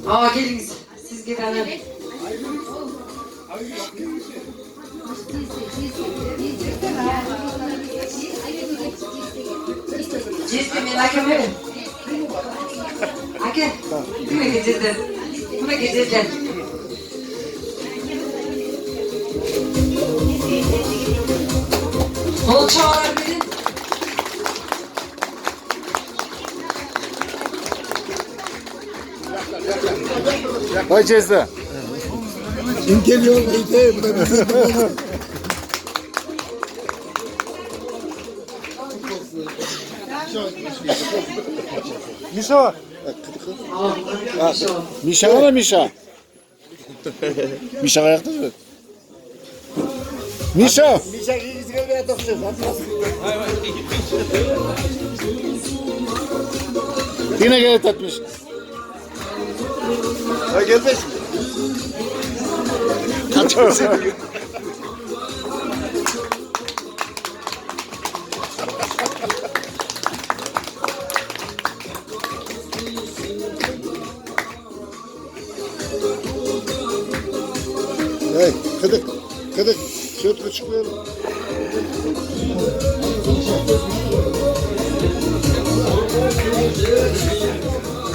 Geliniz. Siz gidin hanım. Cizdi merak etmeyin. Ake, kime gecirdi? Kime gecirdi? Kol çağlar verin. Hay Cezda. Kim geliyor? Bu da bizim Mişa var. Mişa var mı Mişa? Mişa ayakta mı? Mişa. Mişa gizli bir topçu. Yine geri tatmış. Ha gelmiş. Hey, kıdık, kıdık. Şöyle çıkmayalım.